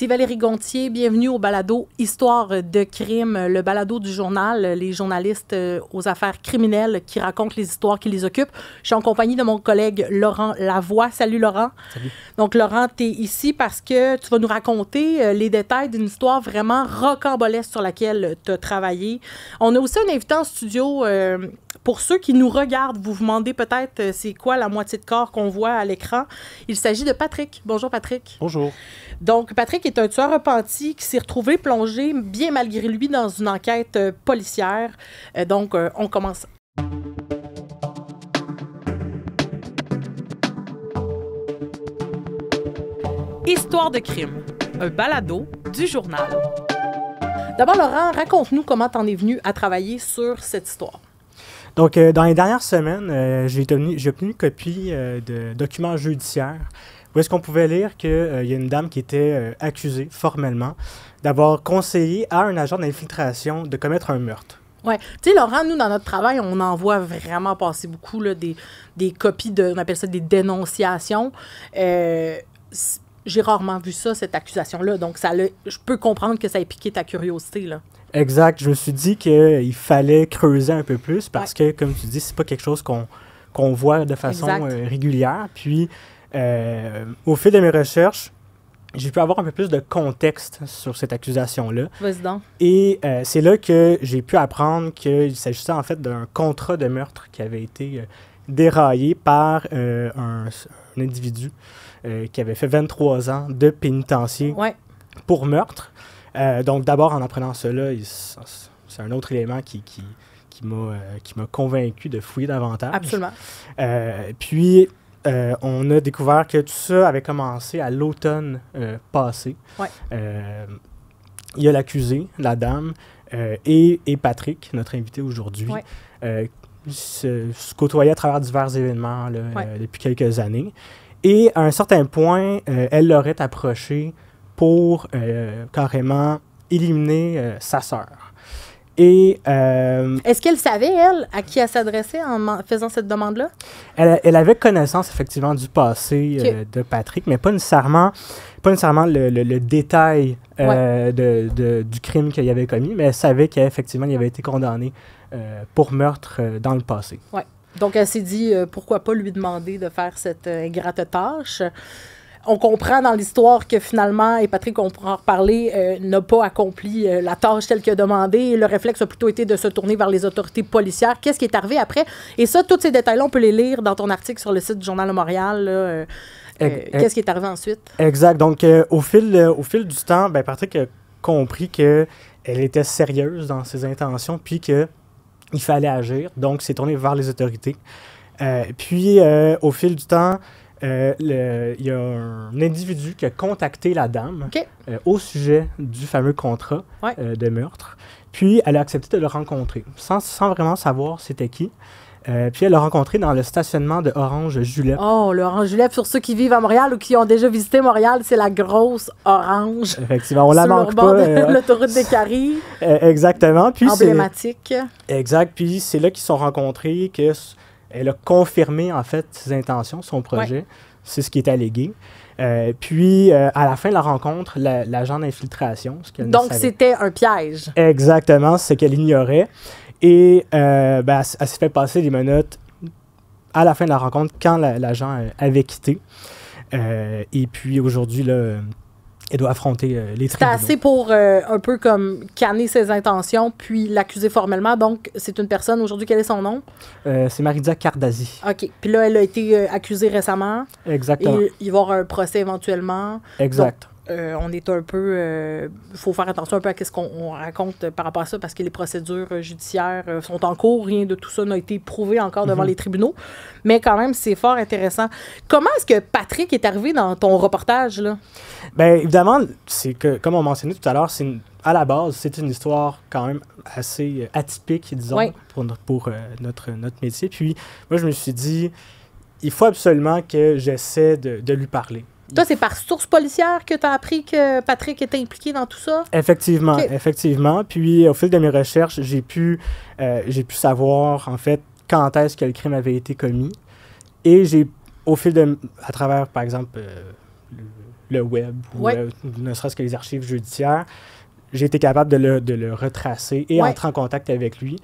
Ici Valérie Gontier, bienvenue au balado Histoire de crime, le balado du journal, les journalistes aux affaires criminelles qui racontent les histoires qui les occupent. Je suis en compagnie de mon collègue Laurent Lavoie. Salut Laurent. Salut. Donc Laurent, tu es ici parce que tu vas nous raconter les détails d'une histoire vraiment rocambolesque sur laquelle tu as travaillé. On a aussi un invité en studio. Pour ceux qui nous regardent, vous vous demandez peut-être c'est quoi la moitié de corps qu'on voit à l'écran. Il s'agit de Patrick. Bonjour Patrick. Bonjour. Donc, Patrick est un tueur repenti qui s'est retrouvé plongé, bien malgré lui, dans une enquête policière. Donc, on commence. Histoire de crime, un balado du journal. D'abord, Laurent, raconte-nous comment t'en es venu à travailler sur cette histoire. Donc, dans les dernières semaines, j'ai obtenu une copie de documents judiciaires où est-ce qu'on pouvait lire qu'il y a une dame qui était accusée formellement d'avoir conseillé à un agent d'infiltration de commettre un meurtre. Oui. Tu sais, Laurent, nous, dans notre travail, on en voit vraiment passer beaucoup, là, des copies on appelle ça des dénonciations. J'ai rarement vu ça, cette accusation-là. Donc, je peux comprendre que ça ait piqué ta curiosité, là. Exact. Je me suis dit qu'il fallait creuser un peu plus parce que, comme tu dis, c'est pas quelque chose qu'on voit de façon régulière. Puis, au fil de mes recherches, j'ai pu avoir un peu plus de contexte sur cette accusation-là. Vas-y donc. Et c'est là que j'ai pu apprendre qu'il s'agissait en fait d'un contrat de meurtre qui avait été déraillé par un individu qui avait fait 23 ans de pénitencier pour meurtre. Donc d'abord, en apprenant cela, c'est un autre élément qui m'a convaincu de fouiller davantage. Absolument. Puis, on a découvert que tout ça avait commencé à l'automne passé. Ouais. Il y a l'accusé, la dame, et Patrick, notre invité aujourd'hui, se côtoyaient à travers divers événements là, depuis quelques années. Et à un certain point, elle l'aurait approché pour carrément éliminer sa sœur. Et est-ce qu'elle savait, elle, à qui elle s'adressait en faisant cette demande-là? Elle avait connaissance, effectivement, du passé de Patrick, mais pas nécessairement le détail du crime qu'il avait commis, mais elle savait qu'effectivement, il avait été condamné pour meurtre dans le passé. Oui. Donc, elle s'est dit, pourquoi pas lui demander de faire cette ingrate tâche. On comprend dans l'histoire que finalement, et Patrick, on pourra en reparler, n'a pas accompli la tâche telle que demandée. Le réflexe a plutôt été de se tourner vers les autorités policières. Qu'est-ce qui est arrivé après? Et ça, tous ces détails-là, on peut les lire dans ton article sur le site du Journal de Montréal. Là, qu'est-ce qui est arrivé ensuite? Exact. Donc, au fil du temps, Patrick a compris qu'elle était sérieuse dans ses intentions, puis qu'il fallait agir. Donc, s'est tourné vers les autorités. Puis, au fil du temps, il y a un individu qui a contacté la dame au sujet du fameux contrat de meurtre. Puis, elle a accepté de le rencontrer, sans vraiment savoir c'était qui. Puis, elle l'a rencontré dans le stationnement de Orange Julep. Oh, le Orange Julep, sur ceux qui vivent à Montréal ou qui ont déjà visité Montréal, c'est la grosse orange. Effectivement, on la manque pas. De l'autoroute des Caries. Exactement. Puis emblématique. Exact. Puis, c'est là qu'ils se sont rencontrés que... Elle a confirmé, en fait, ses intentions, son projet. C'est ce qui est allégué. Puis, à la fin de la rencontre, l'agent d'infiltration... Donc, c'était un piège. Exactement, c'est ce qu'elle ignorait. Et elle s'est fait passer les menottes à la fin de la rencontre quand l'agent avait quitté. Et puis, aujourd'hui, là... Elle doit affronter les tribunaux. C'était assez pour un peu comme canner ses intentions, puis l'accuser formellement. Donc, c'est une personne, aujourd'hui, quel est son nom? C'est Maridia Cardazi. OK. Puis là, elle a été accusée récemment. Exactement. Et il va y avoir un procès éventuellement. Exact. Donc, on est un peu... Il faut faire attention un peu à ce qu'on raconte par rapport à ça, parce que les procédures judiciaires sont en cours. Rien de tout ça n'a été prouvé encore devant les tribunaux. Mais quand même, c'est fort intéressant. Comment est-ce que Patrick est arrivé dans ton reportage, là? Bien, évidemment, c'est que, comme on mentionnait tout à l'heure, à la base, c'est une histoire quand même assez atypique, disons, pour notre métier. Puis, moi, je me suis dit, il faut absolument que j'essaie de lui parler. Toi, c'est par source policière que tu as appris que Patrick était impliqué dans tout ça? Effectivement, effectivement. Puis, au fil de mes recherches, j'ai pu savoir, en fait, quand est-ce que le crime avait été commis. Et à travers, par exemple, le web ou Ouais. ne serait-ce que les archives judiciaires, j'ai été capable de le retracer et Ouais. entrer en contact avec lui.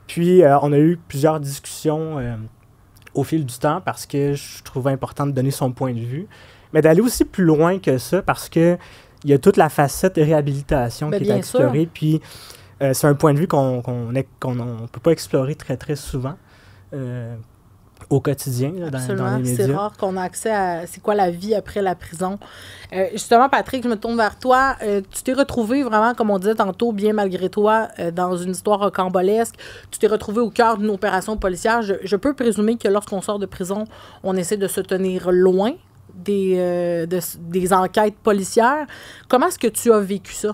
Puis, on a eu plusieurs discussions au fil du temps parce que je trouvais important de donner son point de vue, mais d'aller aussi plus loin que ça parce que il y a toute la facette réhabilitation Ben, qui est à bien sûr. explorer. Puis, c'est un point de vue qu'on ne peut pas explorer très, très souvent au quotidien, là, dans Absolument. les C'est médias. rare qu'on a accès à c'est quoi la vie après la prison. Justement, Patrick, je me tourne vers toi. Tu t'es retrouvé vraiment, comme on disait tantôt, bien malgré toi, dans une histoire rocambolesque. Tu t'es retrouvé au cœur d'une opération policière. Je peux présumer que lorsqu'on sort de prison, on essaie de se tenir loin des enquêtes policières. Comment est-ce que tu as vécu ça?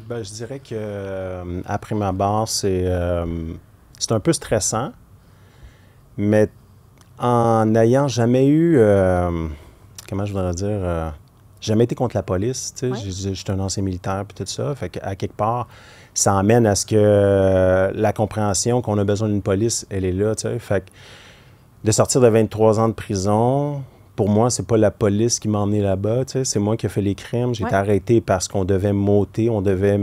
Ben, je dirais que après ma barre, c'est un peu stressant, mais en n'ayant jamais eu, comment je voudrais dire, jamais été contre la police, tu sais, Ouais. j'étais un ancien militaire puis tout ça, fait qu'à quelque part, ça amène à ce que la compréhension qu'on a besoin d'une police, elle est là, tu sais, fait que de sortir de 23 ans de prison, pour moi, c'est pas la police qui m'a emmené là-bas, tu sais, c'est moi qui ai fait les crimes. J'ai été arrêté parce qu'on devait m'ôter, on devait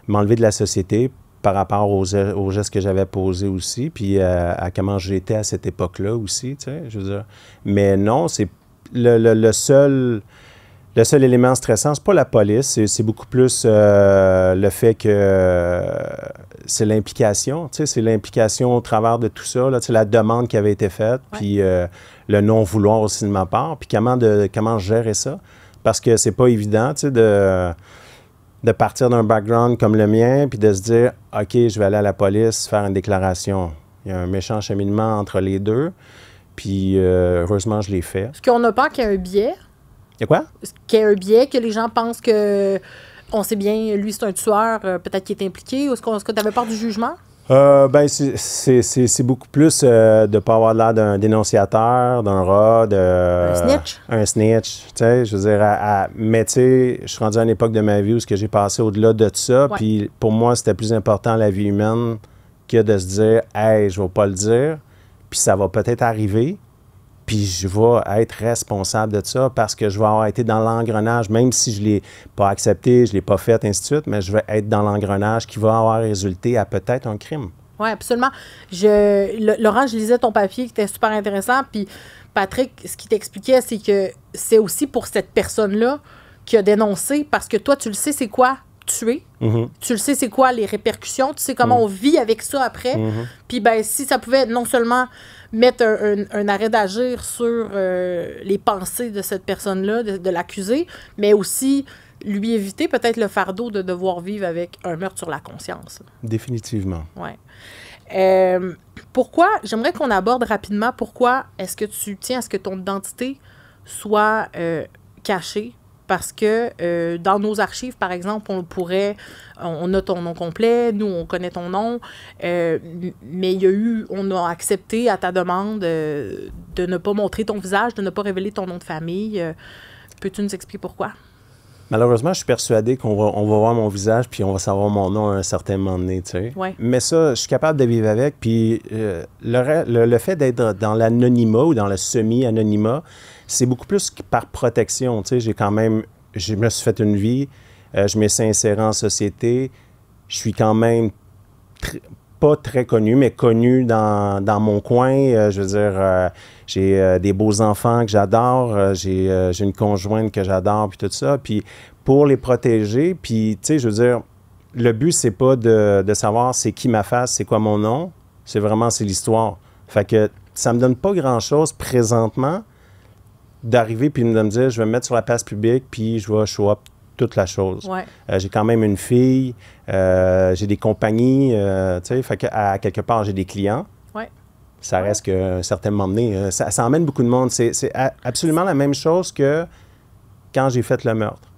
m'enlever de la société par rapport aux gestes que j'avais posés aussi, puis à comment j'étais à cette époque-là aussi, tu sais, je veux dire. Mais non, c'est le seul élément stressant, c'est pas la police, c'est beaucoup plus le fait que c'est l'implication, tu sais, c'est l'implication au travers de tout ça, là, tu sais, la demande qui avait été faite, puis le non-vouloir aussi de ma part, puis comment gérer ça, parce que c'est pas évident, tu sais, de partir d'un background comme le mien, puis de se dire, OK, je vais aller à la police faire une déclaration. Il y a un méchant cheminement entre les deux, puis heureusement, je l'ai fait. Est-ce qu'on a peur qu'il y ait un biais? Il y a quoi? Est-ce qu'il y a un biais, que les gens pensent que on sait bien, lui, c'est un tueur, peut-être qu'il est impliqué, ou est-ce que tu avais peur du jugement? Ben, c'est beaucoup plus de ne pas avoir l'air d'un dénonciateur, d'un rat, Un snitch? Un snitch, tu sais, je veux dire, mais tu sais, je suis rendu à une époque de ma vie où ce que j'ai passé au-delà de ça, puis pour moi, c'était plus important la vie humaine que de se dire, hey, je vais pas le dire, puis ça va peut-être arriver, puis je vais être responsable de ça parce que je vais avoir été dans l'engrenage, même si je ne l'ai pas accepté, je ne l'ai pas fait, ainsi de suite, mais je vais être dans l'engrenage qui va avoir résulté à peut-être un crime. Oui, absolument. Laurent, je lisais ton papier qui était super intéressant, puis Patrick, ce qu'il t'expliquait, c'est que c'est aussi pour cette personne-là qui a dénoncé, parce que toi, tu le sais, c'est quoi tuer. Tu le sais, c'est quoi les répercussions. Tu sais comment on vit avec ça après. Puis, ben, si ça pouvait non seulement mettre un arrêt d'agir sur les pensées de cette personne-là, de l'accusé, mais aussi lui éviter peut-être le fardeau de devoir vivre avec un meurtre sur la conscience. Définitivement. Ouais. Pourquoi, j'aimerais qu'on aborde rapidement, pourquoi est-ce que tu tiens à ce que ton identité soit cachée? Parce que dans nos archives, par exemple, on a ton nom complet, nous, on connaît ton nom, mais on a accepté à ta demande de ne pas montrer ton visage, de ne pas révéler ton nom de famille. Peux-tu nous expliquer pourquoi? Malheureusement, je suis persuadé qu'on va voir mon visage puis on va savoir mon nom à un certain moment donné, tu sais. Ouais. Mais ça, je suis capable de vivre avec. Puis le fait d'être dans l'anonymat ou dans le semi-anonymat, c'est beaucoup plus que par protection, tu sais. Je me suis fait une vie, je me suis inséré en société, je suis quand même pas très connu, mais connu dans mon coin. Je veux dire, j'ai des beaux enfants que j'adore, j'ai une conjointe que j'adore, puis tout ça. Puis pour les protéger, puis, tu sais, je veux dire, le but, c'est pas de savoir c'est qui ma face, c'est quoi mon nom, c'est l'histoire. Fait que ça me donne pas grand-chose présentement d'arriver puis de me dire, je vais me mettre sur la place publique, puis je vais show up toute la chose. Ouais. J'ai quand même une fille, j'ai des compagnies, tu sais, fait qu'à quelque part, j'ai des clients. Ouais. Ça reste qu'à un certain moment donné, ça emmène beaucoup de monde. C'est absolument la même chose que quand j'ai fait le meurtre.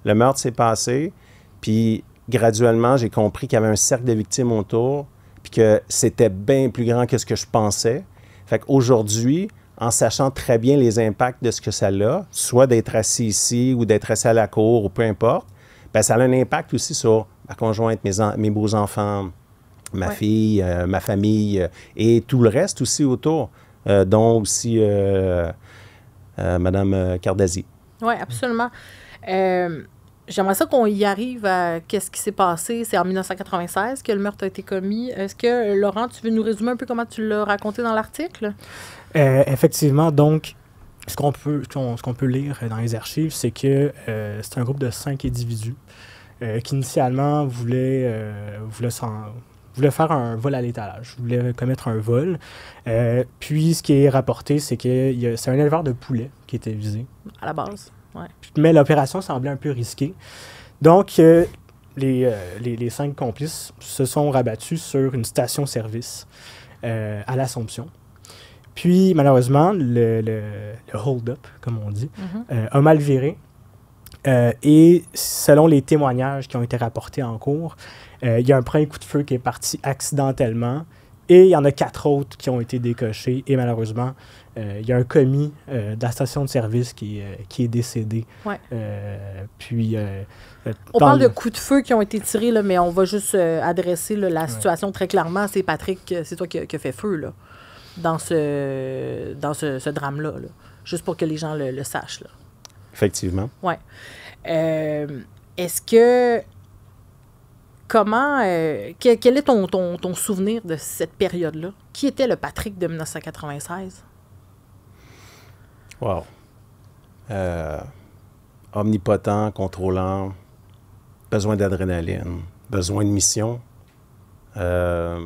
Le meurtre s'est passé, puis graduellement, j'ai compris qu'il y avait un cercle de victimes autour, puis que c'était bien plus grand que ce que je pensais. Fait qu'aujourd'hui, en sachant très bien les impacts de ce que ça a, soit d'être assis ici ou d'être assis à la cour ou peu importe, bien, ça a un impact aussi sur ma conjointe, mes beaux-enfants, ma fille, ma famille et tout le reste aussi autour, dont aussi Mme Cardasi. Oui, absolument. J'aimerais ça qu'on y arrive à qu'est-ce qui s'est passé. C'est en 1996 que le meurtre a été commis. Est-ce que, Laurent, tu veux nous résumer un peu comment tu l'as raconté dans l'article? Effectivement, donc, ce qu'on peut lire dans les archives, c'est que c'est un groupe de 5 individus qui, initialement, voulaient faire un vol à l'étalage, voulaient commettre un vol. Puis, ce qui est rapporté, c'est que c'est un éleveur de poulets qui était visé. À la base, oui. Mais l'opération semblait un peu risquée. Donc, les 5 complices se sont rabattus sur une station-service à l'Assomption. Puis, malheureusement, le hold-up, comme on dit, a mal viré. Et selon les témoignages qui ont été rapportés en cours, il y a un premier coup de feu qui est parti accidentellement et il y en a 4 autres qui ont été décochés. Et malheureusement, il y a un commis de la station de service qui est décédé. Ouais. Puis... on parle de coups de feu qui ont été tirés, là, mais on va juste adresser là, la situation très clairement. C'est Patrick, c'est toi qui a fait feu là, dans ce drame-là, là. Juste pour que les gens le sachent. Là. Effectivement. Oui. Est-ce que... Comment... quel est ton souvenir de cette période-là? Qui était le Patrick de 1996? Wow. Omnipotent, contrôlant, besoin d'adrénaline, besoin de mission. Je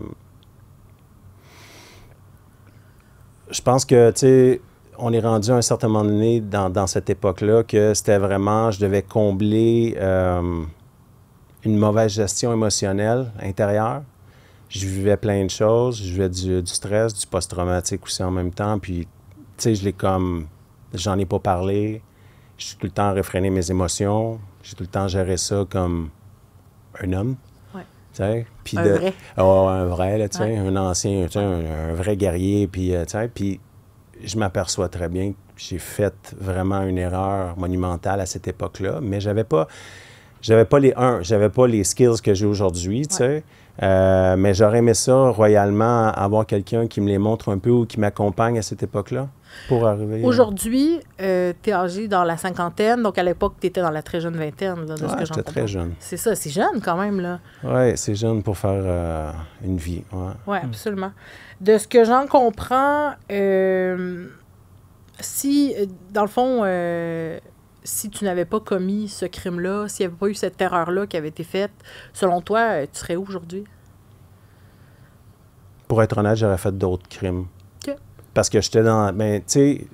pense que, tu sais, on est rendu à un certain moment donné dans cette époque-là que c'était vraiment, je devais combler une mauvaise gestion émotionnelle intérieure. Je vivais plein de choses, je vivais du stress, du post-traumatique aussi en même temps, puis, tu sais, j'en ai pas parlé, je suis tout le temps à réfréner mes émotions, j'ai tout le temps géré ça comme un homme. Ouais. Tu sais, puis vrai. Oh, un vrai, là, tu sais, Ouais. un ancien, tu sais, un vrai guerrier, puis, tu sais, puis je m'aperçois très bien que j'ai fait vraiment une erreur monumentale à cette époque-là, mais j'avais pas les skills que j'ai aujourd'hui, tu sais. Mais j'aurais aimé ça royalement, avoir quelqu'un qui me les montre un peu ou qui m'accompagne à cette époque-là pour arriver. Aujourd'hui, tu es âgé dans la cinquantaine, donc à l'époque, tu étais dans la très jeune vingtaine, là, de ce que j'en j'étais très jeune. C'est ça, c'est jeune quand même, là. Oui, c'est jeune pour faire une vie. Ouais. Oui, absolument. De ce que j'en comprends, si, dans le fond, si tu n'avais pas commis ce crime-là, s'il n'y avait pas eu cette terreur-là qui avait été faite, selon toi, tu serais où aujourd'hui? Pour être honnête, j'aurais fait d'autres crimes. OK. Parce que j'étais dans... Ben, tu sais,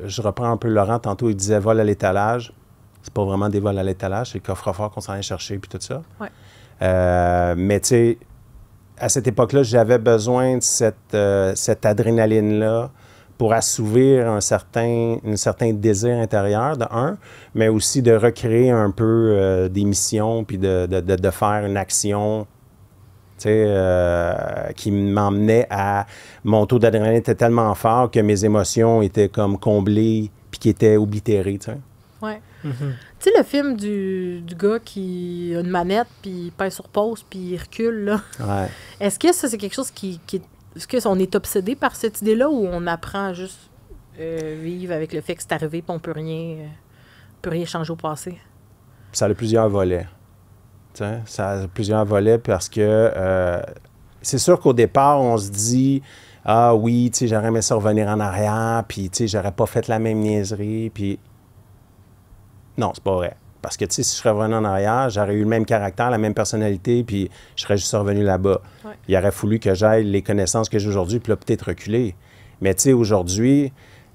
je reprends un peu Laurent, tantôt, il disait vol à l'étalage. C'est pas vraiment des vols à l'étalage, c'est le coffre-fort qu'on s'en allait chercher, puis tout ça. Ouais. Mais tu sais, à cette époque-là, j'avais besoin de cette adrénaline-là pour assouvir un certain désir intérieur, de un, mais aussi de recréer un peu des missions, puis de faire une action, tu sais, qui m'emmenait à... Mon taux d'adrénaline était tellement fort que mes émotions étaient comme comblées, puis qui étaient oblitérées, tu sais. Oui. Tu sais, le film du gars qui a une manette, puis il pèse sur pause, puis il recule, là. Ouais. Est-ce que ça, c'est quelque chose qui est-ce qu'on est obsédé par cette idée-là ou on apprend à juste vivre avec le fait que c'est arrivé et on peut rien changer au passé? Ça a plusieurs volets. T'sais, ça a plusieurs volets parce que c'est sûr qu'au départ, on se dit « Ah oui, tu sais, j'aurais aimé ça revenir en arrière, puis tu sais, j'aurais pas fait la même niaiserie, puis... » Non, c'est pas vrai. Parce que, tu sais, si je serais revenu en arrière, j'aurais eu le même caractère, la même personnalité, puis je serais juste revenu là-bas. Ouais. Il aurait fallu que j'aille les connaissances que j'ai aujourd'hui, puis là, peut-être reculer. Mais, tu sais, aujourd'hui,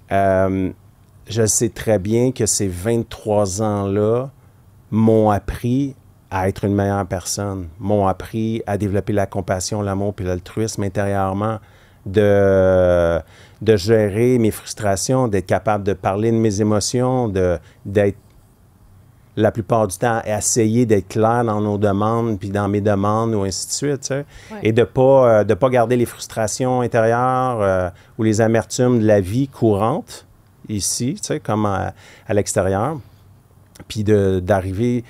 je sais très bien que ces 23 ans-là m'ont appris à être une meilleure personne, m'ont appris à développer la compassion, l'amour puis l'altruisme intérieurement, de gérer mes frustrations, d'être capable de parler de mes émotions, d'être la plupart du temps, essayer d'être clair dans nos demandes, puis dans mes demandes, ou ainsi de suite, tu sais. Ouais. Et de pas garder les frustrations intérieures ou les amertumes de la vie courante, ici, tu sais, comme à l'extérieur. Puis d'arriver...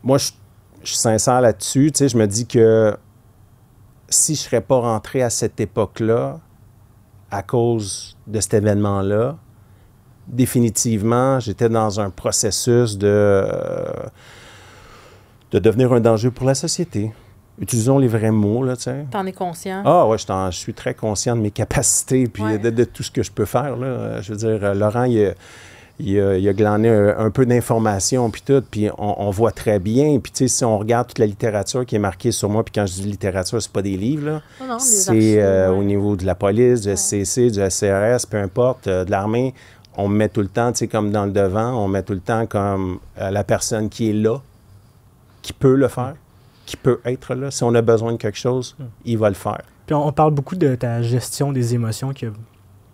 Moi, je suis sincère là-dessus, tu sais, je me dis que si je ne serais pas rentré à cette époque-là, à cause de cet événement-là, définitivement, j'étais dans un processus de devenir un danger pour la société. Utilisons les vrais mots, là, tu sais. T'en es conscient? Ah ouais, je suis très conscient de mes capacités puis Ouais. de tout ce que je peux faire, là. Je veux dire, Laurent, il a glané un peu d'informations puis tout, puis on voit très bien. Puis tu sais, si on regarde toute la littérature qui est marquée sur moi, puis quand je dis littérature, c'est pas des livres, là. Non, des C'est archives, ouais. au niveau de la police, du SCC, du SCRS, peu importe, de l'armée, on me met tout le temps, tu sais, comme dans le devant, on met tout le temps comme la personne qui est là, qui peut le faire, qui peut être là. Si on a besoin de quelque chose, il va le faire. Puis on parle beaucoup de ta gestion des émotions qui a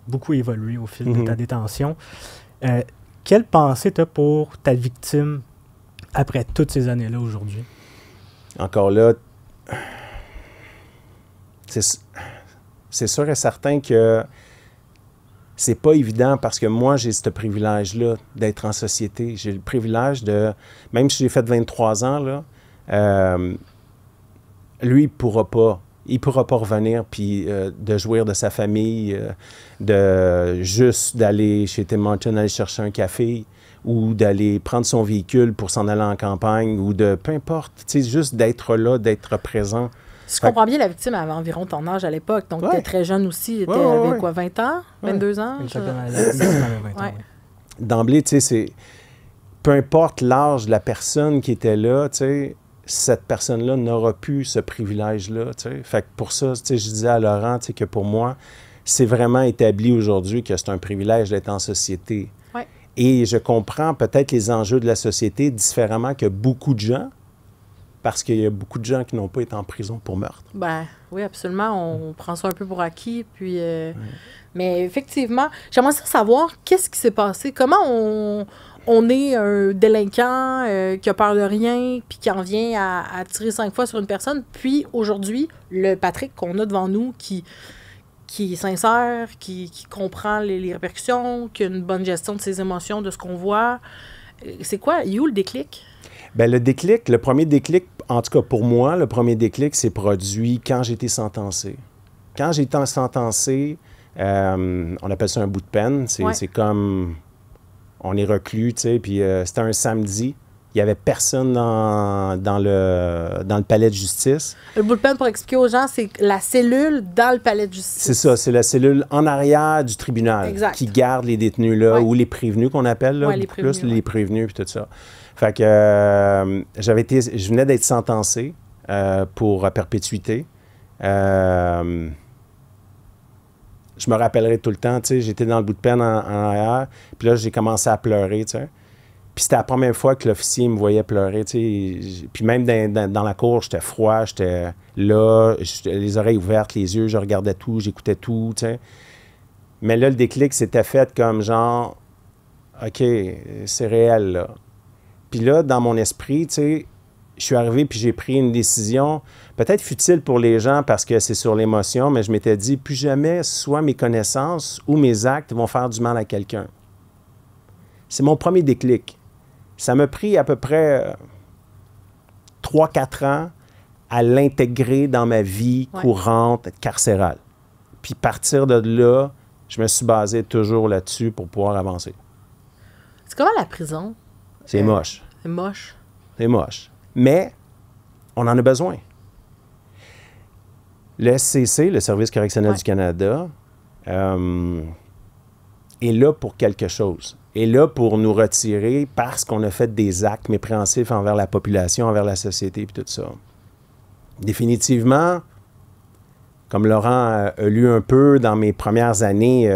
beaucoup évolué au fil de ta détention. Quelle pensée tu as pour ta victime après toutes ces années-là aujourd'hui? Encore là, c'est sûr et certain que c'est pas évident parce que moi, j'ai ce privilège-là d'être en société. J'ai le privilège de... Même si j'ai fait 23 ans, là, lui, il pourra pas revenir puis de jouir de sa famille, de juste d'aller chez Tim Hortons, aller chercher un café ou d'aller prendre son véhicule pour s'en aller en campagne ou de... Peu importe, tu sais, juste d'être là, d'être présent. Si je comprends bien, la victime avait environ ton âge à l'époque, donc tu étais très jeune aussi. Tu avais quoi, 20 ans? 22 ans? Exactement, la victime avait 20 ans, oui. D'emblée, tu sais, c'est... Peu importe l'âge de la personne qui était là, tu sais, cette personne-là n'aura plus ce privilège-là, tu sais. Fait que pour ça, tu sais, je disais à Laurent, tu sais, que pour moi, c'est vraiment établi aujourd'hui que c'est un privilège d'être en société. Ouais. Et je comprends peut-être les enjeux de la société différemment que beaucoup de gens, parce qu'il y a beaucoup de gens qui n'ont pas été en prison pour meurtre. Ben oui, absolument. On prend ça un peu pour acquis. Puis, mais effectivement, j'aimerais savoir qu'est-ce qui s'est passé. Comment on est un délinquant qui a peur de rien puis qui en vient à tirer 5 fois sur une personne. Puis aujourd'hui, le Patrick qu'on a devant nous qui est sincère, qui comprend les répercussions, qui a une bonne gestion de ses émotions, de ce qu'on voit. C'est quoi? Il y a où le déclic? Bien, le déclic, le premier déclic, en tout cas pour moi, le premier déclic s'est produit quand j'ai été sentencé. Quand j'ai été sentencé, on appelle ça un bout de peine. C'est comme, on est reclus, tu sais, puis c'était un samedi. Il n'y avait personne dans le palais de justice. Le bout de peine, pour expliquer aux gens, c'est la cellule dans le palais de justice. C'est ça, c'est la cellule en arrière du tribunal qui garde les détenus là, ou les prévenus qu'on appelle, là, les prévenus, les prévenus puis tout ça. Fait que je venais d'être sentencé pour perpétuité. Je me rappellerai tout le temps, tu sais, j'étais dans le bout de peine en arrière, puis là, j'ai commencé à pleurer, tu sais. Puis c'était la première fois que l'officier me voyait pleurer, tu sais. Puis même dans la cour, j'étais froid, j'étais là, les oreilles ouvertes, les yeux, je regardais tout, j'écoutais tout, tu sais. Mais là, le déclic s'était fait comme genre, OK, c'est réel, là. Puis là, dans mon esprit, tu sais, je suis arrivé puis j'ai pris une décision, peut-être futile pour les gens parce que c'est sur l'émotion, mais je m'étais dit, plus jamais, soit mes connaissances ou mes actes vont faire du mal à quelqu'un. C'est mon premier déclic. Ça m'a pris à peu près 3-4 ans à l'intégrer dans ma vie courante carcérale. Puis partir de là, je me suis basé toujours là-dessus pour pouvoir avancer. C'est comment la prison? C'est moche. C'est moche. C'est moche. Mais on en a besoin. Le SCC, le Service correctionnel du Canada, est là pour quelque chose. Est là pour nous retirer parce qu'on a fait des actes mépréhensifs envers la population, envers la société et tout ça. Définitivement, comme Laurent a lu un peu dans mes premières années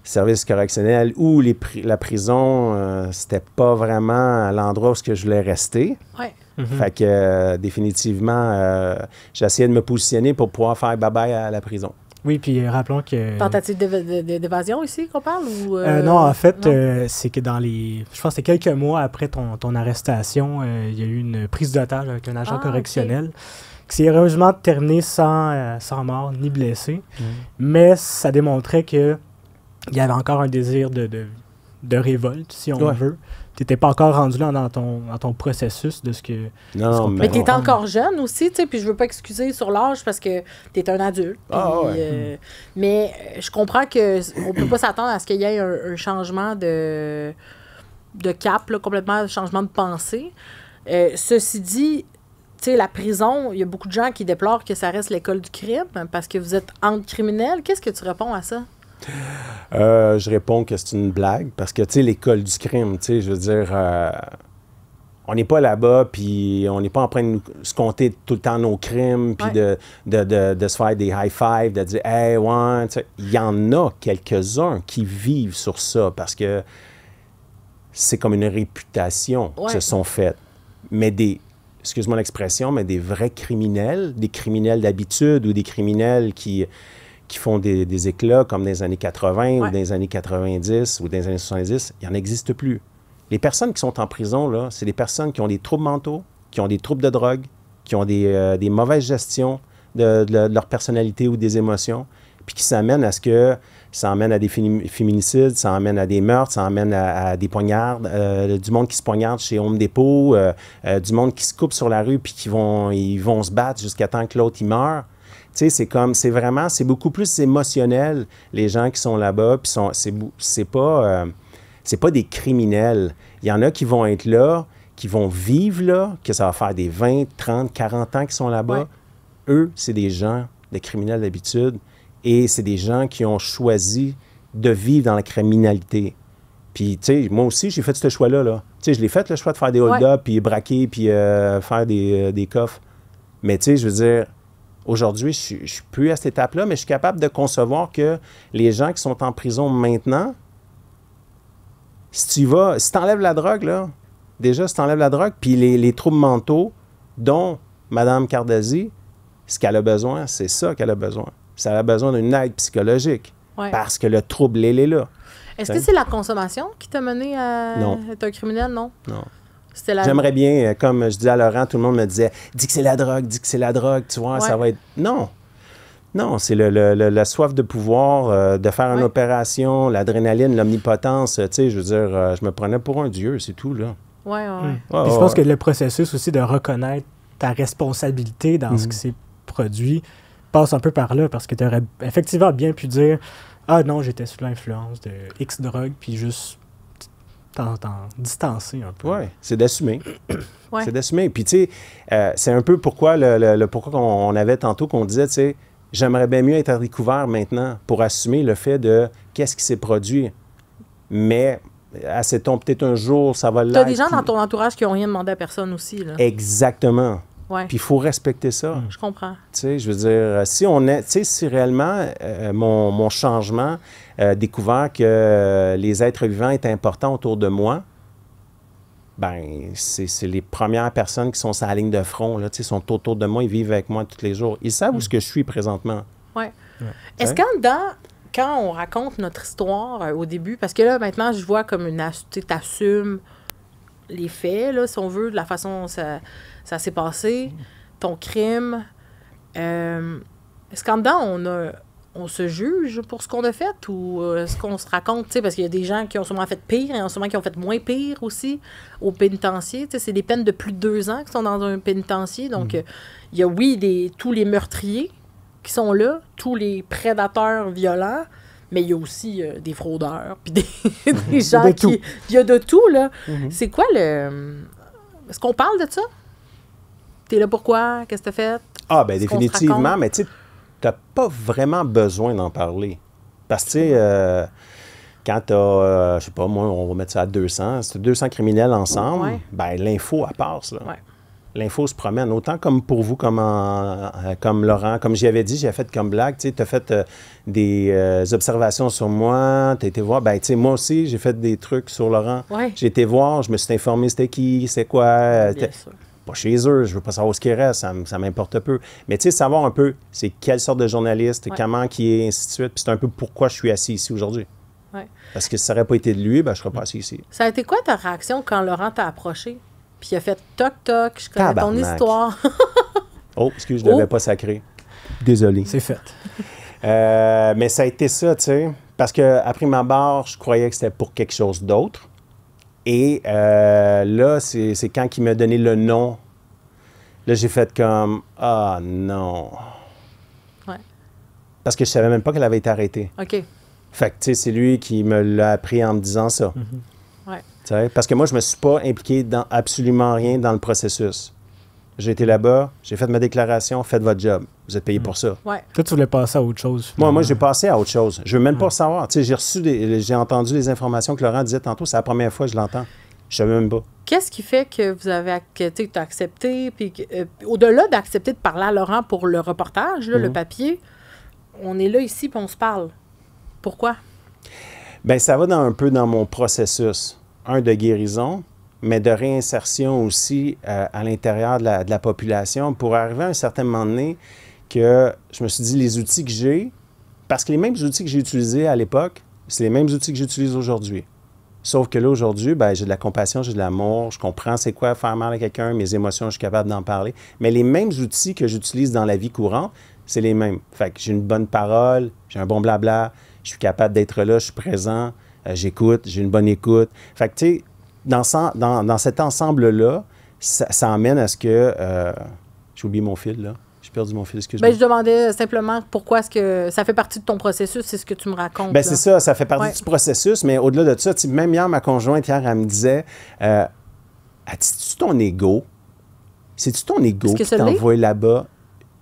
service correctionnel ou la prison, c'était pas vraiment l'endroit où je voulais rester. Ouais. Fait que définitivement, j'ai essayé de me positionner pour pouvoir faire bye-bye à la prison. Oui, puis rappelons que... Tentative d'évasion ici qu'on parle? Ou, non, en fait, c'est que dans les... Je pense que c'est quelques mois après ton arrestation, il y a eu une prise d'otage avec un agent correctionnel qui s'est heureusement terminée sans mort ni blessé. Mais ça démontrait que il y avait encore un désir de révolte, si on veut. n'étais pas encore rendu là dans ton processus de ce que... Non, mais tu es encore jeune aussi, tu sais, puis je veux pas excuser sur l'âge parce que tu es un adulte. Mais je comprends qu'on peut pas s'attendre à ce qu'il y ait un changement de cap, là, complètement un changement de pensée. Ceci dit, tu sais, la prison, il y a beaucoup de gens qui déplorent que ça reste l'école du crime parce que vous êtes entre criminels. Qu'est-ce que tu réponds à ça? Je réponds que c'est une blague parce que, tu sais, l'école du crime, tu sais, je veux dire, on n'est pas là-bas, puis on n'est pas en train de se compter tout le temps nos crimes, puis de se faire des high-fives, de dire « Hey, ouais », tu sais. Il y en a quelques-uns qui vivent sur ça parce que c'est comme une réputation qui se sont faites. Mais excuse-moi l'expression, mais des vrais criminels, des criminels d'habitude ou des criminels qui font des éclats comme dans les années 80 ou dans les années 90 ou dans les années 70, il n'en existe plus. Les personnes qui sont en prison, là, c'est des personnes qui ont des troubles mentaux, qui ont des troubles de drogue, qui ont des mauvaises gestions de leur personnalité ou des émotions, puis qui s'amènent à ce que ça amène à des féminicides, ça amène à des meurtres, ça amène à des poignardes, du monde qui se poignarde chez Home Depot, du monde qui se coupe sur la rue puis ils vont se battre jusqu'à temps que l'autre il meurt. Tu sais, c'est beaucoup plus émotionnel, les gens qui sont là-bas, puis c'est pas des criminels. Il y en a qui vont être là, qui vont vivre là, que ça va faire des 20, 30, 40 ans qu'ils sont là-bas. Ouais. Eux, c'est des gens, des criminels d'habitude, et c'est des gens qui ont choisi de vivre dans la criminalité. Puis, tu sais, moi aussi, j'ai fait ce choix-là. Là. Tu sais, je l'ai fait, le choix de faire des hold-up, puis braquer, puis faire des coffres. Mais, tu sais, je veux dire, aujourd'hui, je suis plus à cette étape-là, mais je suis capable de concevoir que les gens qui sont en prison maintenant, si tu enlèves la drogue, là, déjà, si tu enlèves la drogue, puis les troubles mentaux, dont Mme Cardazzi, ce qu'elle a besoin, c'est ça qu'elle a besoin. Ça a besoin d'une aide psychologique. Ouais. Parce que le trouble, il est là. Est-ce que c'est la consommation qui t'a mené à être un criminel, non? Non. J'aimerais bien, comme je disais à Laurent, tout le monde me disait « Dis que c'est la drogue, tu vois, ça va être... » Non. Non, c'est la soif de pouvoir, de faire une opération, l'adrénaline, l'omnipotence. Tu sais, je veux dire, je me prenais pour un dieu, c'est tout, là. Oui. Puis je pense que le processus aussi de reconnaître ta responsabilité dans ce qui s'est produit passe un peu par là, parce que tu aurais effectivement bien pu dire « Ah non, j'étais sous l'influence de X drogue », puis juste t'en distancer un peu. Oui, c'est d'assumer. C'est d'assumer. Puis tu sais, c'est un peu pourquoi pourquoi qu'on avait tantôt qu'on disait, tu sais, j'aimerais bien mieux être à découvert maintenant pour assumer le fait de qu'est-ce qui s'est produit. Mais assez-on peut-être un jour, ça va l'être. Tu as des gens dans ton entourage qui n'ont rien demandé à personne aussi, là. Exactement. Ouais. Puis il faut respecter ça. Je comprends. Tu sais, je veux dire, si réellement mon changement découvert que les êtres vivants étaient importants autour de moi, ben c'est les premières personnes qui sont sur la ligne de front, là, tu sais, sont autour de moi, ils vivent avec moi tous les jours. Ils savent où ce que je suis présentement. Oui. Est-ce qu'en dedans, quand on raconte notre histoire au début, parce que là, maintenant, je vois comme tu assumes les faits, là, si on veut, de la façon dont ça s'est passé, ton crime. Est-ce qu'en dedans, on se juge pour ce qu'on a fait ou est-ce qu'on se raconte, tu sais, parce qu'il y a des gens qui ont sûrement fait pire, et il y en a sûrement qui ont fait moins pire aussi au pénitencier. Tu sais, c'est des peines de plus de 2 ans qui sont dans un pénitencier. Donc, il y a, tous les meurtriers qui sont là, tous les prédateurs violents, mais il y a aussi des fraudeurs, puis des gens qui... Il y a de tout, là. C'est quoi Est-ce qu'on parle de ça? T'es là pourquoi? Qu'est-ce que t'as fait? Ah, bien, définitivement, mais tu sais, t'as pas vraiment besoin d'en parler. Parce que, tu sais, quand t'as, je sais pas, moi, on va mettre ça à 200, c'est 200 criminels ensemble, ben l'info, elle passe, là. Ouais. L'info se promène, autant comme pour vous, comme Laurent, comme j'y avais dit, j'ai fait comme blague, tu sais, t'as fait des observations sur moi, t'as été voir, ben tu sais, moi aussi, j'ai fait des trucs sur Laurent. Ouais. J'ai été voir, je me suis informé c'était qui, c'est quoi, pas chez eux, je veux pas savoir ce qu'il reste, ça m'importe peu. Mais tu sais, savoir un peu, c'est quelle sorte de journaliste, comment qui est, ainsi de suite, puis c'est un peu pourquoi je suis assis ici aujourd'hui. Ouais. Parce que si ça n'aurait pas été de lui, ben je serais pas assis ici. Ça a été quoi ta réaction quand Laurent t'a approché? Puis il a fait toc-toc, je connais ton histoire. Oh, excuse, je ne l'avais pas sacré. Désolé. C'est fait. Mais ça a été ça, tu sais. Parce qu'après ma barre, je croyais que c'était pour quelque chose d'autre. Et là, c'est quand il m'a donné le nom. Là, j'ai fait comme « Ah non! » Ouais. Parce que je savais même pas qu'elle avait été arrêtée. OK. Fait que, tu sais, c'est lui qui me l'a appris en me disant ça. Ouais. Tu sais, parce que moi, je me suis pas impliqué dans absolument rien dans le processus. J'ai été là-bas, j'ai fait ma déclaration, faites votre job. Vous êtes payé pour ça. Ouais. Toi, tu voulais passer à autre chose. Moi, j'ai passé à autre chose. Je veux même pas savoir. Tu sais, j'ai entendu les informations que Laurent disait tantôt. C'est la première fois que je l'entends. Je savais même pas. Qu'est-ce qui fait que vous avez accepté, puis au-delà d'accepter de parler à Laurent pour le reportage, là, le papier, on est là ici puis on se parle. Pourquoi? Bien, ça va un peu dans mon processus. De guérison, mais de réinsertion aussi à l'intérieur de la population pour arriver à un certain moment donné que je me suis dit, les outils que j'ai, parce que les mêmes outils que j'ai utilisés à l'époque, c'est les mêmes outils que j'utilise aujourd'hui. Sauf que là, aujourd'hui, ben, j'ai de la compassion, j'ai de l'amour, je comprends c'est quoi faire mal à quelqu'un, mes émotions, je suis capable d'en parler. Mais les mêmes outils que j'utilise dans la vie courante, c'est les mêmes. Fait que j'ai une bonne parole, j'ai un bon blabla, je suis capable d'être là, je suis présent, j'écoute, j'ai une bonne écoute. Fait que, tu sais, dans cet ensemble-là, ça amène à ce que... j'ai oublié mon fil, là. J'ai perdu mon fil, excuse-moi. Bien, je demandais simplement pourquoi est-ce que ça fait partie de ton processus, c'est ce que tu me racontes. Bien, c'est ça fait partie du processus, mais au-delà de ça, même hier, ma conjointe, hier, elle me disait, c'est-tu ton ego? C'est-tu ton ego qui t'envoie là-bas?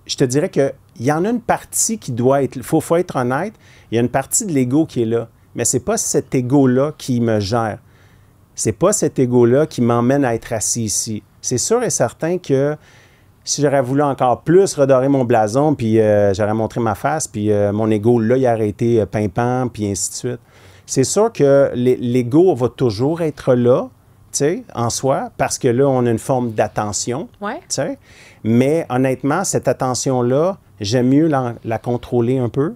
Je te dirais qu'il y en a une partie qui doit être... Il faut être honnête, il y a une partie de l'ego qui est là, mais c'est pas cet ego-là qui me gère. C'est pas cet ego-là qui m'emmène à être assis ici. C'est sûr et certain que si j'aurais voulu encore plus redorer mon blason, puis j'aurais montré ma face, puis mon ego, là, il aurait été pimpant, puis ainsi de suite. C'est sûr que l'ego va toujours être là, tu sais, en soi, parce que là, on a une forme d'attention, tu sais. Mais honnêtement, cette attention-là, j'aime mieux la contrôler un peu.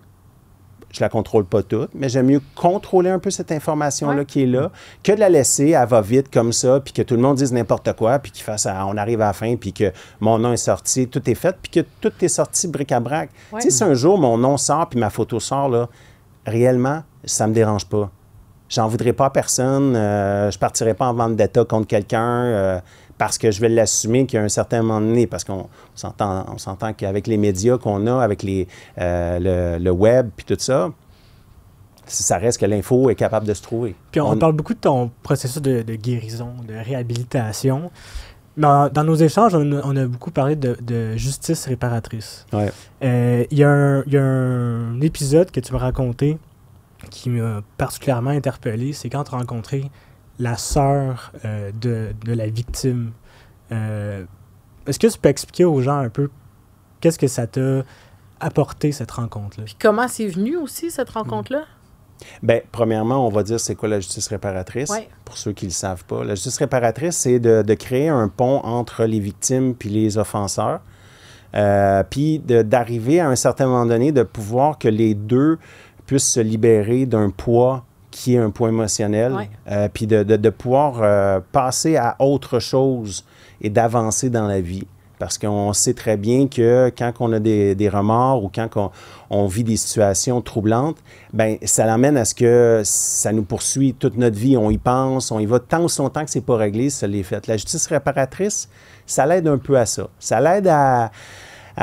Je la contrôle pas toute, mais j'aime mieux contrôler un peu cette information-là qui est là que de la laisser, elle va vite comme ça, puis que tout le monde dise n'importe quoi, puis qu'il fasse, on arrive à la fin, puis que mon nom est sorti, tout est fait, puis que tout est sorti bric-à-brac. Tu sais, si un jour mon nom sort, puis ma photo sort, là, réellement, ça me dérange pas. J'en voudrais pas à personne, je partirai pas en vendetta contre quelqu'un, parce que je vais l'assumer qu'à un certain moment donné, parce qu'on s'entend qu'avec les médias qu'on a, avec le web puis tout ça, ça reste que l'info est capable de se trouver. Puis on parle beaucoup de ton processus de guérison, de réhabilitation. Dans nos échanges, on a beaucoup parlé de justice réparatrice. Ouais. Il y a un épisode que tu m'as raconté qui m'a particulièrement interpellé, c'est quand tu as rencontré la sœur de la victime. Est-ce que tu peux expliquer aux gens un peu qu'est-ce que ça t'a apporté, cette rencontre-là? Puis comment c'est venu aussi, cette rencontre-là? Bien, premièrement, on va dire c'est quoi la justice réparatrice, pour ceux qui ne le savent pas. La justice réparatrice, c'est de créer un pont entre les victimes puis les offenseurs, puis d'arriver à un certain moment donné de pouvoir que les deux puissent se libérer d'un poids qui est un poids émotionnel, puis de pouvoir passer à autre chose et d'avancer dans la vie. Parce qu'on sait très bien que quand on a des remords ou quand on vit des situations troublantes, bien, ça l'amène à ce que ça nous poursuit toute notre vie. On y pense, on y va tant aussi longtemps que c'est pas réglé, ça l'est fait. La justice réparatrice, ça l'aide un peu à ça. Ça l'aide à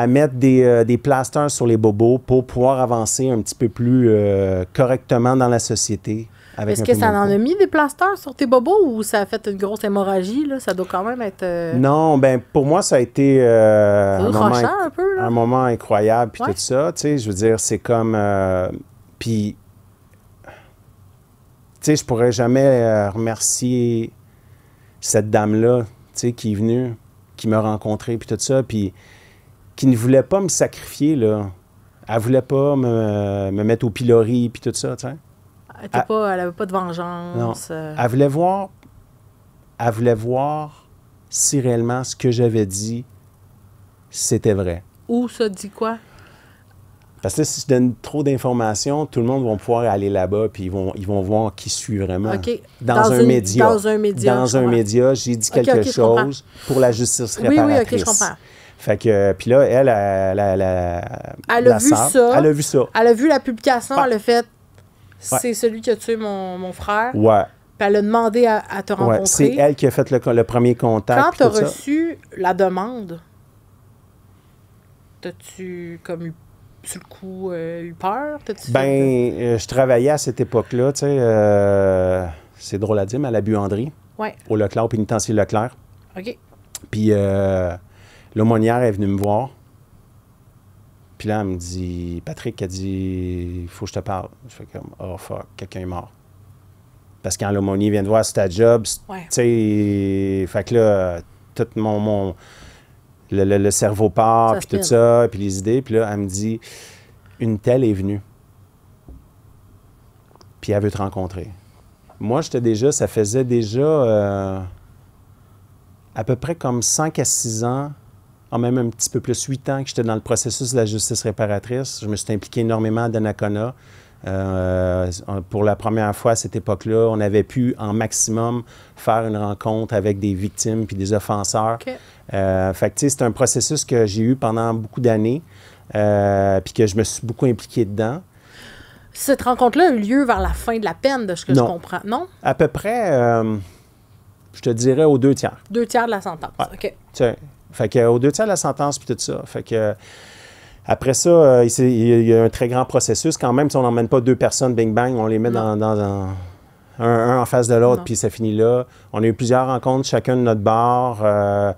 mettre des plasters sur les bobos pour pouvoir avancer un petit peu plus correctement dans la société. Est-ce que ça en a mis des plasters sur tes bobos ou ça a fait une grosse hémorragie? Là? Ça doit quand même être... Non, bien, pour moi, ça a été un moment incroyable, puis tout ça. Tu sais, je veux dire, c'est comme... puis, tu sais, je pourrais jamais remercier cette dame-là, tu sais, qui est venue, qui m'a rencontré, puis tout ça, puis qui ne voulait pas me sacrifier, là. Elle voulait pas me mettre au pilori, puis tout ça, tu sais. Elle n'avait pas de vengeance. Non. Elle voulait voir si réellement ce que j'avais dit, c'était vrai. Ou ça dit quoi? Parce que si je donne trop d'informations, tout le monde va pouvoir aller là-bas puis ils vont voir qui je suis vraiment. Okay. Dans un média. Dans un média, j'ai dit quelque chose pour la justice réparatrice. Oui, OK, je comprends. Fait que, puis là, elle a vu ça. Elle a vu ça. Elle a vu la publication, elle a fait... C'est celui qui a tué mon frère. Ouais. Puis elle a demandé à te rencontrer. Ouais, c'est elle qui a fait le premier contact. Quand tu as reçu la demande, t'as-tu comme eu, sur le coup, eu peur? Je travaillais à cette époque-là, tu sais, c'est drôle à dire, mais à la buanderie, au Leclerc, au pénitencier Leclerc. OK. Puis l'aumônière est venue me voir. Puis là, elle me dit, Patrick a dit, il faut que je te parle. Je fais comme, oh fuck, quelqu'un est mort. Parce que quand l'aumônier vient te voir sur ta job, tu sais, fait que là, tout le cerveau part, puis tout ça, puis les idées. Puis là, elle me dit, une telle est venue. Puis elle veut te rencontrer. Moi, ça faisait déjà à peu près comme 5 à 6 ans, même un petit peu plus, 8 ans que j'étais dans le processus de la justice réparatrice. Je me suis impliqué énormément à Donnacona. Pour la première fois à cette époque-là, on avait pu en maximum faire une rencontre avec des victimes puis des offenseurs. Okay. Fait que, tu sais, c'est un processus que j'ai eu pendant beaucoup d'années puis que je me suis beaucoup impliqué dedans. Cette rencontre-là a eu lieu vers la fin de la peine, de ce que je comprends, non? À peu près, je te dirais aux 2 tiers. 2 tiers de la sentence, OK. T'sais, fait que aux 2 tiers de la sentence puis tout ça. Fait que après ça, il y a un très grand processus. Quand même, si on n'emmène pas 2 personnes, bing bang, on les met dans un en face de l'autre, puis ça finit là. On a eu plusieurs rencontres, chacun de notre bord. Elle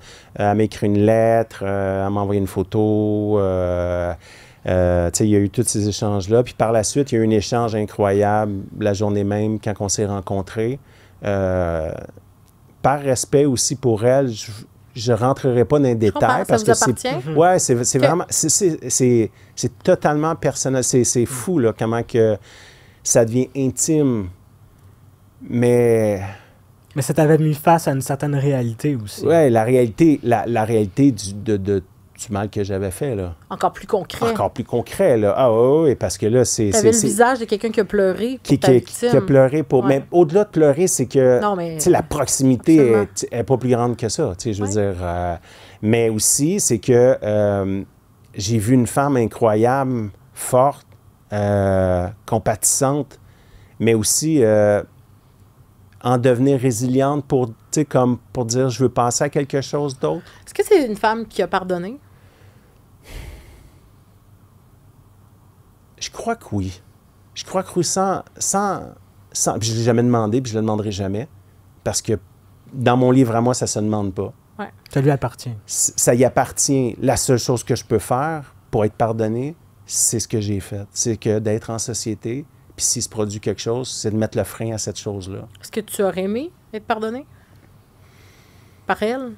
m'a écrit une lettre, elle m'a envoyé une photo. Il y a eu tous ces échanges-là. Puis par la suite, il y a eu un échange incroyable la journée même quand on s'est rencontrés. Par respect aussi pour elle, je ne rentrerai pas dans les détails parce que c'est vraiment c'est totalement personnel. C'est fou là, comment que ça devient intime. Mais ça t'avait mis face à une certaine réalité aussi. Oui, la réalité du mal que j'avais fait, là. Encore plus concret. Encore plus concret, là. Ah oui, parce que là, c'est... T'avais le visage de quelqu'un qui a pleuré pour ta victime. Qui a pleuré pour... Mais au-delà de pleurer, c'est que, tu sais, la proximité est pas plus grande que ça, tu sais, je veux dire. Mais aussi, c'est que j'ai vu une femme incroyable, forte, compatissante, mais aussi en devenir résiliente pour, tu sais, comme pour dire, je veux passer à quelque chose d'autre. Est-ce que c'est une femme qui a pardonné? Je crois que oui. Je crois que oui, sans puis je ne l'ai jamais demandé, puis je ne le demanderai jamais, parce que dans mon livre à moi, ça ne se demande pas. Ouais. Ça lui appartient. Ça y appartient. La seule chose que je peux faire pour être pardonné, c'est ce que j'ai fait. C'est que d'être en société, puis s'il se produit quelque chose, c'est de mettre le frein à cette chose-là. Est-ce que tu aurais aimé être pardonné? Par elle?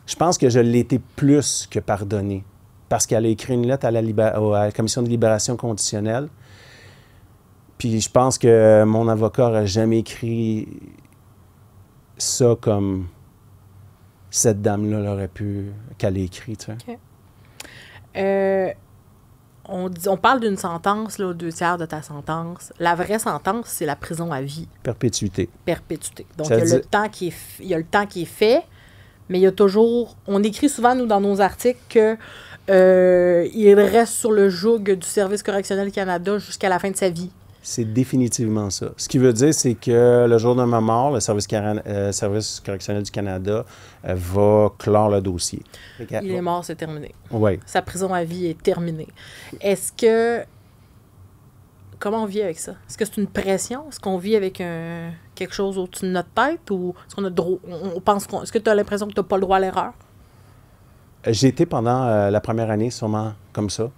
Je pense que je l'ai été plus que pardonné. Parce qu'elle a écrit une lettre à la Commission de libération conditionnelle. Puis je pense que mon avocat n'aurait jamais écrit ça comme cette dame-là l'aurait pu, qu'elle ait écrit, tu OK. sais. On parle d'une sentence, là, aux 2 tiers de ta sentence. La vraie sentence, c'est la prison à vie. Perpétuité. Perpétuité. Donc, il y a le temps qui est fait, mais il y a toujours... On écrit souvent, nous, dans nos articles, que il reste sur le joug du Service correctionnel Canada jusqu'à la fin de sa vie. C'est définitivement ça. Ce qui veut dire, c'est que le jour de ma mort, le Service correctionnel du Canada va clore le dossier. Il est mort, c'est terminé. Oui. Sa prison à vie est terminée. Est-ce que... Comment on vit avec ça? Est-ce que c'est une pression? Est-ce qu'on vit avec quelque chose au-dessus de notre tête? Ou est-ce qu'on a droit... Est-ce que tu as l'impression que tu n'as pas le droit à l'erreur? J'ai été pendant la première année sûrement comme ça.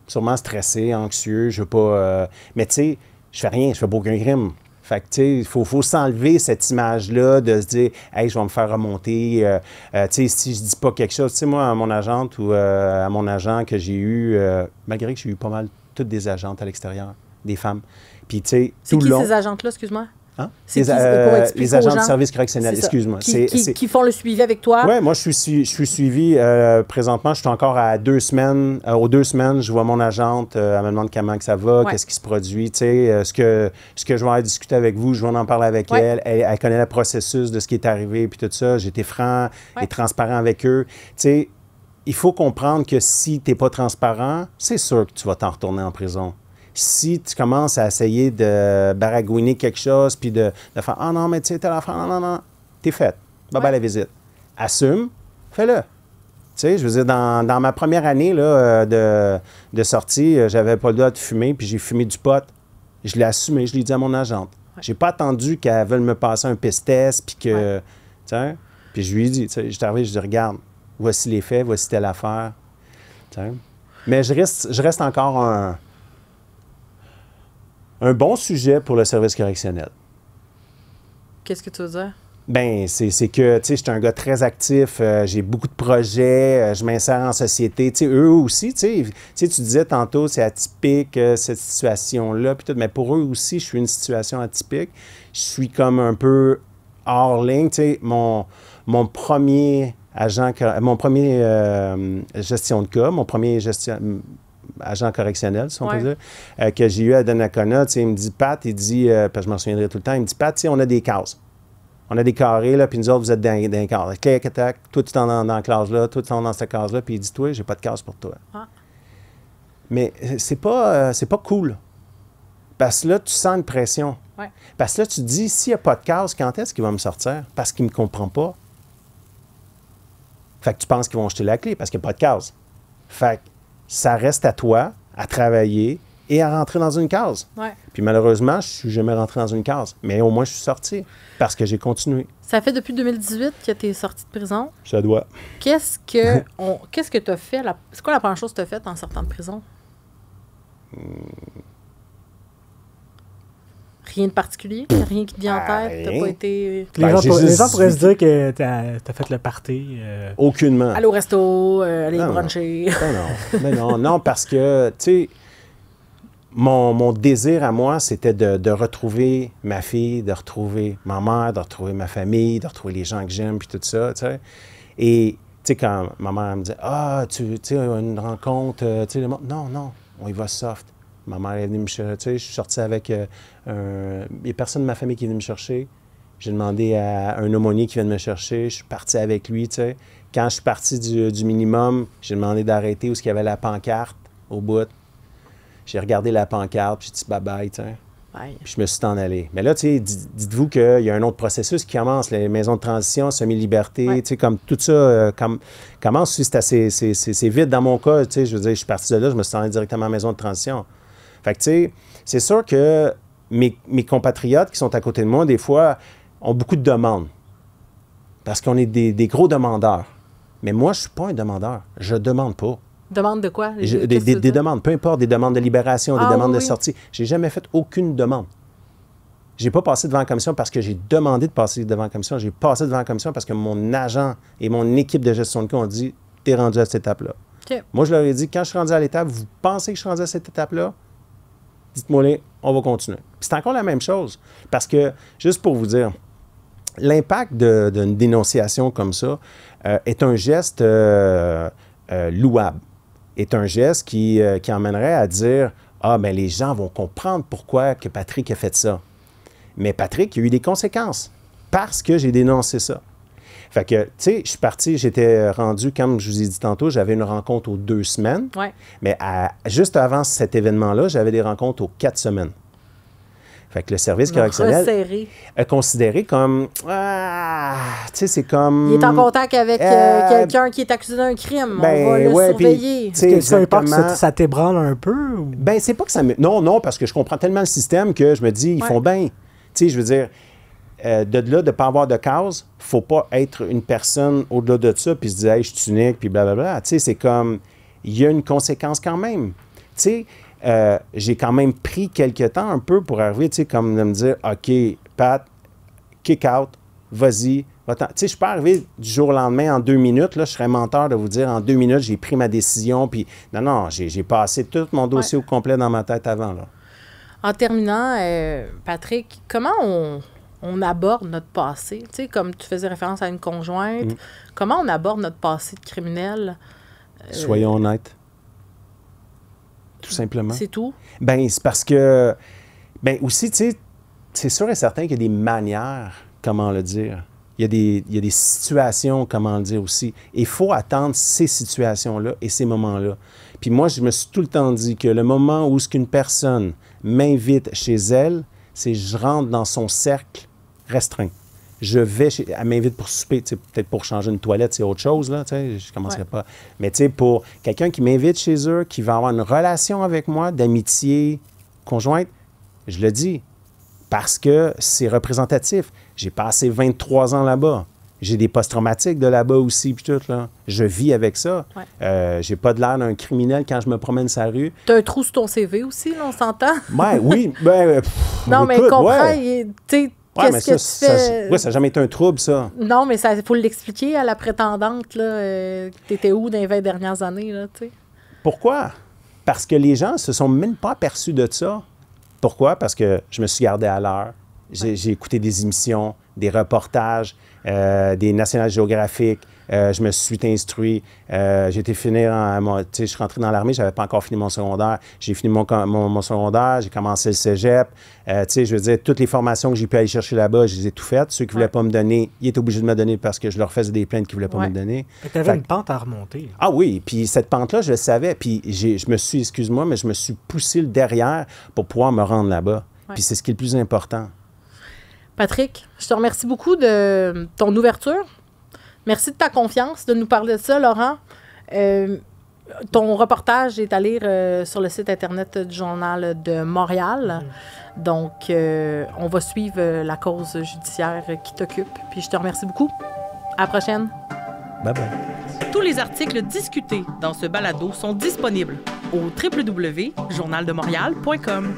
Sûrement stressé, anxieux, je veux pas... mais tu sais, je fais rien, je fais aucun crime. Fait que, tu sais, il faut s'enlever cette image-là de se dire « Hey, je vais me faire remonter. » Tu sais, si je dis pas quelque chose... Tu sais, moi, à mon agente ou à mon agent que j'ai eu... malgré que j'ai eu pas mal toutes des agentes à l'extérieur, des femmes. Puis, tu sais, tout le long... C'est qui ces agentes-là, excuse-moi? Hein? Les agents du service correctionnel, excuse-moi. Qui font le suivi avec toi? Oui, moi, je suis suivi. Présentement, je suis encore à 2 semaines. Aux 2 semaines, je vois mon agente. Elle me demande comment que ça va, qu'est-ce qui se produit. Tu sais, ce que je vais aller discuter avec vous, je vais en parler avec elle. Elle connaît le processus de ce qui est arrivé, puis tout ça. J'ai été franc et transparent avec eux. Tu sais, il faut comprendre que si tu n'es pas transparent, c'est sûr que tu vas t'en retourner en prison. Si tu commences à essayer de baragouiner quelque chose, puis de faire « Ah non, mais tu sais, t'as l'enfant, non, non, non », t'es faite. Bye-bye la visite. Assume, fais-le. Tu sais, je veux dire, dans ma première année là, de sortie, j'avais pas le droit de fumer, puis j'ai fumé du pot. Je l'ai assumé, je l'ai dit à mon agente. Ouais. J'ai pas attendu qu'elle veuille me passer un pistesse, puis que... Tu sais, puis je lui ai dit, tu sais, j'étais arrivé, je dis « Regarde, voici les faits, voici telle affaire. » Tu sais. Mais je reste encore un bon sujet pour le service correctionnel. Qu'est-ce que tu veux dire? Bien, c'est que, tu sais, je suis un gars très actif, j'ai beaucoup de projets, je m'insère en société. Tu sais, eux aussi, tu sais, tu disais tantôt, c'est atypique, cette situation-là, puis tout, mais pour eux aussi, je suis une situation atypique. Je suis comme un peu hors ligne. Tu sais, mon premier gestion de cas, mon premier agent correctionnel, si on peut dire, que j'ai eu à Donnacona, tu sais, il me dit, Pat, il dit, parce que je m'en souviendrai tout le temps, il me dit, Pat, tu sais, on a des cases. On a des carrés, là, puis nous autres, vous êtes dans les cases. Clac, tac, toi, tu es dans la case-là, toi, tu es dans cette case-là, puis il dit, toi, j'ai pas de case pour toi. Ah. Mais c'est pas cool. Parce que là, tu sens une pression. Ouais. Parce que là, tu te dis, s'il n'y a pas de case, quand est-ce qu'il va me sortir? Parce qu'il ne me comprend pas. Fait que tu penses qu'ils vont jeter la clé parce qu'il n'y a pas de case. Fait que ça reste à toi, à travailler et à rentrer dans une case. Ouais. Puis malheureusement, je ne suis jamais rentré dans une case. Mais au moins, je suis sorti parce que j'ai continué. Ça fait depuis 2018 que tu es sorti de prison. Ça doit. Qu'est-ce que tu as fait? C'est quoi la première chose que tu as faite en sortant de prison? Rien de particulier? Rien qui te vient en tête? T'as pas été... Les gens pourraient se dire que t'as fait le party. Aucunement. Aller au resto, aller bruncher. Non, parce que, tu sais, mon désir à moi, c'était de retrouver ma fille, de retrouver ma mère, de retrouver ma famille, de retrouver les gens que j'aime, puis tout ça, tu sais. Et, tu sais, quand ma mère me dit « Ah, tu sais, une rencontre, tu sais, non, on y va soft. » Ma mère est venue me chercher. Tu sais, je suis sorti avec il y a personne de ma famille qui est venu me chercher. J'ai demandé à un aumônier qui vient de me chercher. Je suis parti avec lui, tu sais. Quand je suis parti du minimum, j'ai demandé d'arrêter où il y avait la pancarte au bout. J'ai regardé la pancarte, puis j'ai dit bye-bye, tu sais. Puis je me suis en allé. Mais là, tu sais, dites-vous qu'il y a un autre processus qui commence, les maisons de transition, semi-liberté, tu sais, comme tout ça commence. C'est vite dans mon cas, tu sais, je veux dire, je suis parti de là, je me suis en allé directement à la maison de transition. Fait que, tu sais, c'est sûr que mes compatriotes qui sont à côté de moi, des fois, ont beaucoup de demandes. Parce qu'on est des gros demandeurs. Mais moi, je ne suis pas un demandeur. Je ne demande pas. Demande de quoi? Des demandes, peu importe, des demandes de libération, des demandes de sortie. Je n'ai jamais fait aucune demande. Je n'ai pas passé devant la commission parce que j'ai demandé de passer devant la commission. J'ai passé devant la commission parce que mon agent et mon équipe de gestion de cas ont dit « T'es rendu à cette étape-là. Okay. » Moi, je leur ai dit « Quand je suis rendu à l'étape, vous pensez que je suis rendu à cette étape-là? Dites-moi, on va continuer. » Puis c'est encore la même chose. Parce que, juste pour vous dire, l'impact d'une dénonciation comme ça est un geste louable. Est un geste qui emmènerait à dire « Ah, bien, les gens vont comprendre pourquoi que Patrick a fait ça. » Mais Patrick, il y a eu des conséquences parce que j'ai dénoncé ça. Fait que, tu sais, je suis parti, j'étais rendu, comme je vous ai dit tantôt, j'avais une rencontre aux 2 semaines. Ouais. Mais juste avant cet événement-là, j'avais des rencontres aux 4 semaines. Fait que le service correctionnel est considéré comme... tu sais, c'est comme... Il est en contact avec quelqu'un qui est accusé d'un crime. On va le surveiller. Est-ce que ça t'ébranle un peu? Ou... Ben c'est pas que ça me... Non, parce que je comprends tellement le système que je me dis, ils font bien. Tu sais, je veux dire, de là, de ne pas avoir de case, il ne faut pas être une personne au-delà de ça, puis se dire, hey, je suis unique, puis blablabla. Tu sais, c'est comme... Il y a une conséquence quand même. Tu sais... j'ai quand même pris quelques temps un peu pour arriver, tu sais, comme de me dire, OK, Pat, kick out, vas-y, va-t'en. Tu sais, je peux arriver du jour au lendemain en 2 minutes, là, je serais menteur de vous dire, en 2 minutes, j'ai pris ma décision, puis non, j'ai passé tout mon dossier au complet dans ma tête avant, là. En terminant, Patrick, comment on aborde notre passé? Tu sais, comme tu faisais référence à une conjointe, comment on aborde notre passé de criminel? Soyons honnêtes. Tout simplement. C'est tout? Bien, c'est parce que... Bien, aussi, tu sais, c'est sûr et certain qu'il y a des manières, comment le dire. Il y a des situations, comment le dire aussi. Et il faut attendre ces situations-là et ces moments-là. Puis moi, je me suis tout le temps dit que le moment où qu'une personne m'invite chez elle, c'est je rentre dans son cercle restreint. Elle m'invite pour souper, peut-être pour changer une toilette, c'est autre chose, là, je ne commencerai pas. Mais pour quelqu'un qui m'invite chez eux, qui va avoir une relation avec moi, d'amitié conjointe, je le dis, parce que c'est représentatif. J'ai passé 23 ans là-bas. J'ai des post-traumatiques de là-bas aussi, puis tout, là. Je vis avec ça. Ouais. J'ai pas de l'air d'un criminel quand je me promène sur la rue. T'as un trou sur ton CV aussi, là, on s'entend? Ouais, oui. Non, mais comprends, tu qu'est-ce que tu fais? Oui, ça n'a jamais été un trouble, ça. Non, mais il faut l'expliquer à la prétendante, là. T'étais où dans les 20 dernières années, là, tu sais? Pourquoi? Parce que les gens se sont même pas aperçus de ça. Pourquoi? Parce que je me suis gardé à l'heure. J'ai écouté des émissions, des reportages, des National Geographic. Je me suis instruit. J'ai été finir je suis rentré dans l'armée, je n'avais pas encore fini mon secondaire. J'ai fini mon secondaire, j'ai commencé le cégep. Je veux dire, toutes les formations que j'ai pu aller chercher là-bas, je les ai tout faites. Ceux qui ne voulaient pas me donner, ils étaient obligés de me donner parce que je leur faisais des plaintes qu'ils ne voulaient pas me donner. Tu avais une pente à remonter. Ah oui, puis cette pente-là, je le savais. Puis je me suis, excuse-moi, mais je me suis poussé le derrière pour pouvoir me rendre là-bas. Ouais. Puis c'est ce qui est le plus important. Patrick, je te remercie beaucoup de ton ouverture. Merci de ta confiance, de nous parler de ça, Laurent. Ton reportage est à lire sur le site Internet du Journal de Montréal. Donc, on va suivre la cause judiciaire qui t'occupe. Puis je te remercie beaucoup. À la prochaine. Bye-bye. Tous les articles discutés dans ce balado sont disponibles au www.journaldemontréal.com.